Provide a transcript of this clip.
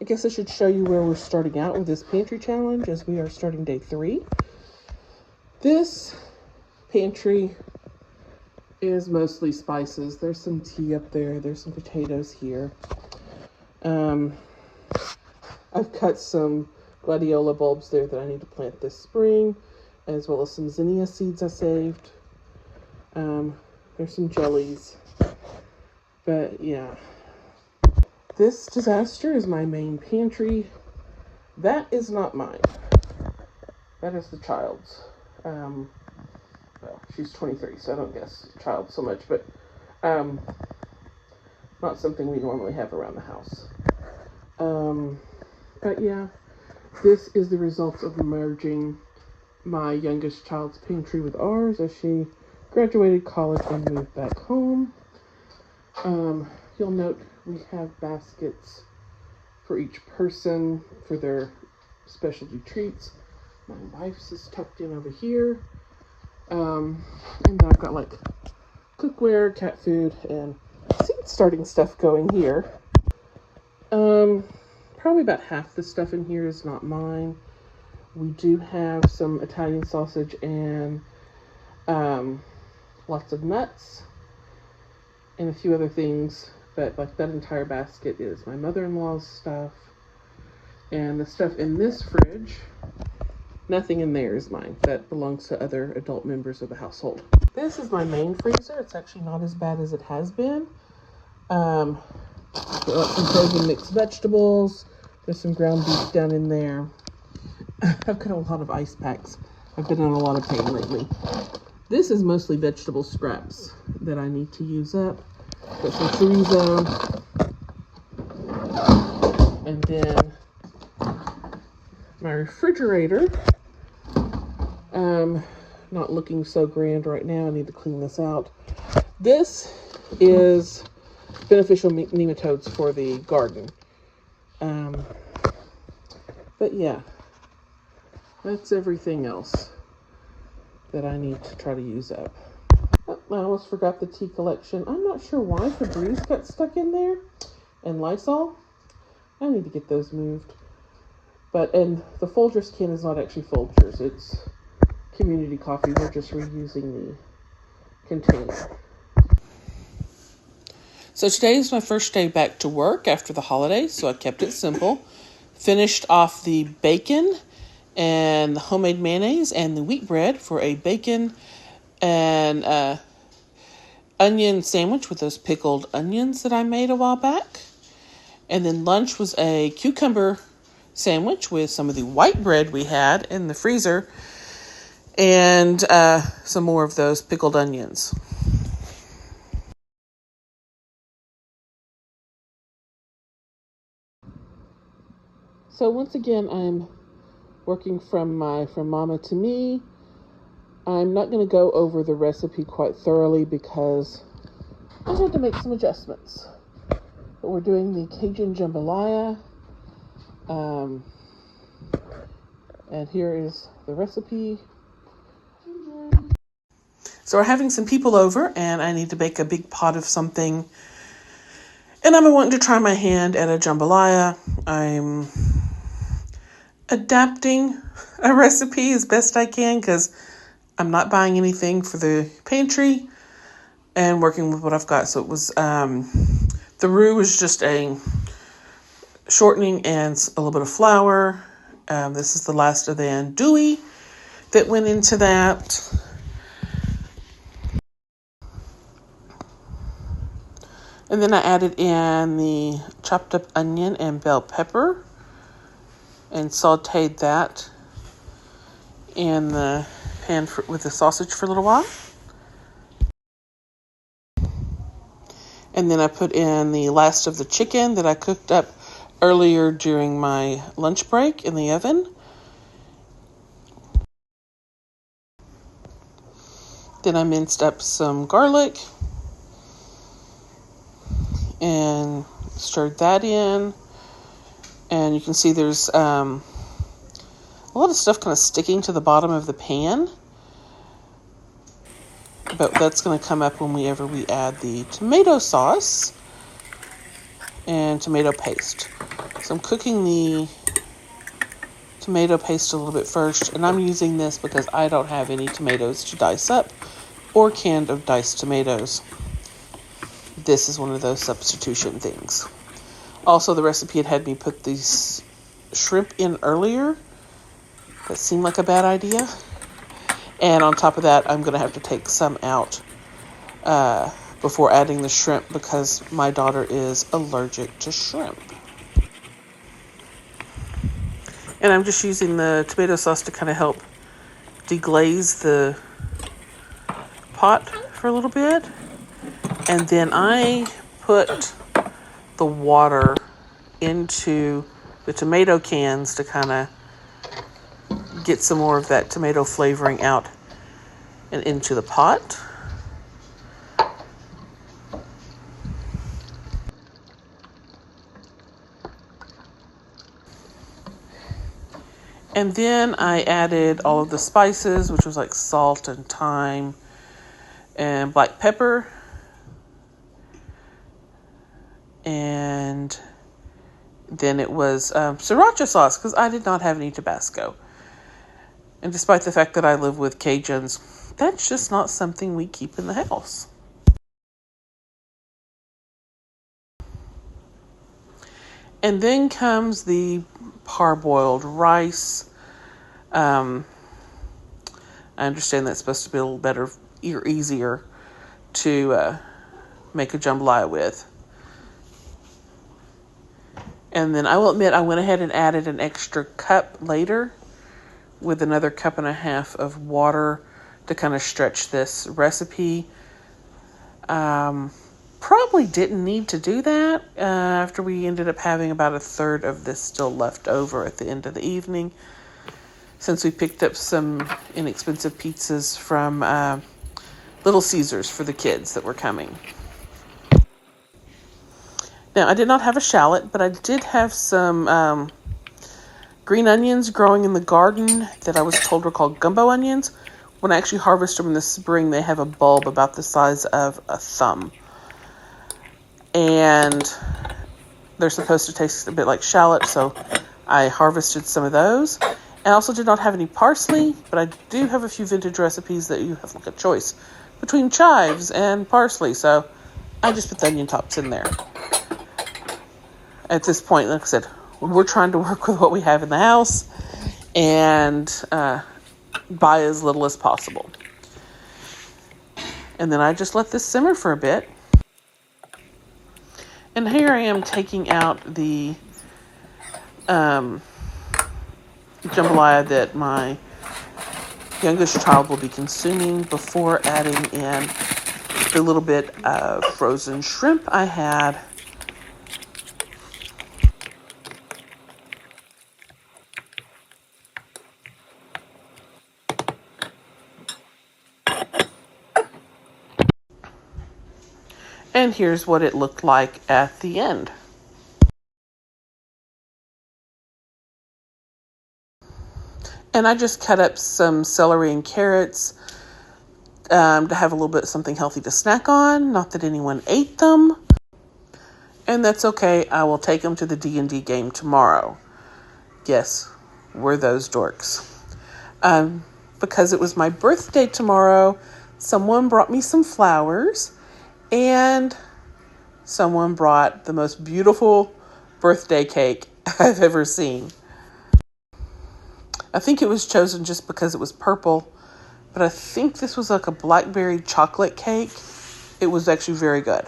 I guess I should show you where we're starting out with this pantry challenge, as we are starting day 3. This pantry is mostly spices. There's some tea up there. There's some potatoes here. I've cut some gladiola bulbs there that I need to plant this spring, as well as some zinnia seeds I saved. There's some jellies. But yeah, this disaster is my main pantry. That is not mine. That is the child's. Well, she's 23, so I don't guess child so much, but not something we normally have around the house. But yeah, this is the result of merging my youngest child's pantry with ours as she graduated college and moved back home. You'll note we have baskets for each person for their specialty treats. My wife's is tucked in over here. And then I've got like cookware, cat food, and seed starting stuff going here. Probably about half the stuff in here is not mine. We do have some Italian sausage and lots of nuts and a few other things, but like that entire basket is my mother-in-law's stuff. And the stuff in this fridge, nothing in there is mine. That belongs to other adult members of the household. This is my main freezer. It's actually not as bad as it has been. Some frozen mixed vegetables. There's some ground beef down in there. I've got a lot of ice packs. I've been in a lot of pain lately. This is mostly vegetable scraps that I need to use up. Got some chorizo. And then my refrigerator. Not looking so grand right now. I need to clean this out. This is beneficial nematodes for the garden. But yeah, that's everything else that I need to try to use up. Oh, I almost forgot the tea collection. I'm not sure why Febreze got stuck in there, and Lysol. I need to get those moved. And the Folgers can is not actually Folgers. It's Community Coffee. We're just reusing the container. So today is my first day back to work after the holidays, so I kept it simple. Finished off the bacon and the homemade mayonnaise and the wheat bread for a bacon and onion sandwich with those pickled onions that I made a while back. And then lunch was a cucumber sandwich with some of the white bread we had in the freezer and some more of those pickled onions. So once again, I'm working from Mama to Me. I'm not going to go over the recipe quite thoroughly because I had to make some adjustments. But we're doing the Cajun Jambalaya. And here is the recipe. So we're having some people over and I need to bake a big pot of something. And I'm wanting to try my hand at a jambalaya. I'm adapting a recipe as best I can because I'm not buying anything for the pantry and working with what I've got. So it was, the roux was just a shortening and a little bit of flour. This is the last of the andouille that went into that. And then I added in the chopped up onion and bell pepper and sauteed that in the pan with the sausage for a little while. And then I put in the last of the chicken that I cooked up earlier during my lunch break in the oven. Then I minced up some garlic and stirred that in. And you can see there's a lot of stuff kind of sticking to the bottom of the pan. But that's going to come up whenever we add the tomato sauce and tomato paste. So I'm cooking the tomato paste a little bit first, and I'm using this because I don't have any tomatoes to dice up or canned of diced tomatoes. This is one of those substitution things. Also, the recipe had me put these shrimp in earlier. That seemed like a bad idea. And on top of that, I'm going to have to take some out before adding the shrimp because my daughter is allergic to shrimp. And I'm just using the tomato sauce to kind of help deglaze the pot for a little bit. And then I put the water into the tomato cans to kind of get some more of that tomato flavoring out and into the pot. And then I added all of the spices, which was like salt and thyme and black pepper. And then it was sriracha sauce because I did not have any Tabasco. And despite the fact that I live with Cajuns, that's just not something we keep in the house. And then comes the parboiled rice. I understand that's supposed to be a little better or easier to make a jambalaya with. And then I will admit I went ahead and added an extra cup later with another 1.5 cups of water to kind of stretch this recipe. Probably didn't need to do that after we ended up having about 1/3 of this still left over at the end of the evening, since we picked up some inexpensive pizzas from Little Caesars for the kids that were coming. Now, I did not have a shallot, but I did have some green onions growing in the garden that I was told were called gumbo onions. When I actually harvest them in the spring, they have a bulb about the size of a thumb. And they're supposed to taste a bit like shallot, so I harvested some of those. I also did not have any parsley, but I do have a few vintage recipes that you have like a choice between chives and parsley, so I just put the onion tops in there. At this point, like I said, we're trying to work with what we have in the house and buy as little as possible. And then I just let this simmer for a bit. And here I am taking out the jambalaya that my youngest child will be consuming before adding in the little bit of frozen shrimp I had. And here's what it looked like at the end. And I just cut up some celery and carrots to have a little bit something healthy to snack on. Not that anyone ate them. And that's okay. I will take them to the D&D game tomorrow. Yes, we're those dorks. Because it was my birthday tomorrow, someone brought me some flowers. And someone brought the most beautiful birthday cake I've ever seen. I think it was chosen just because it was purple, but I think this was like a blackberry chocolate cake. It was actually very good.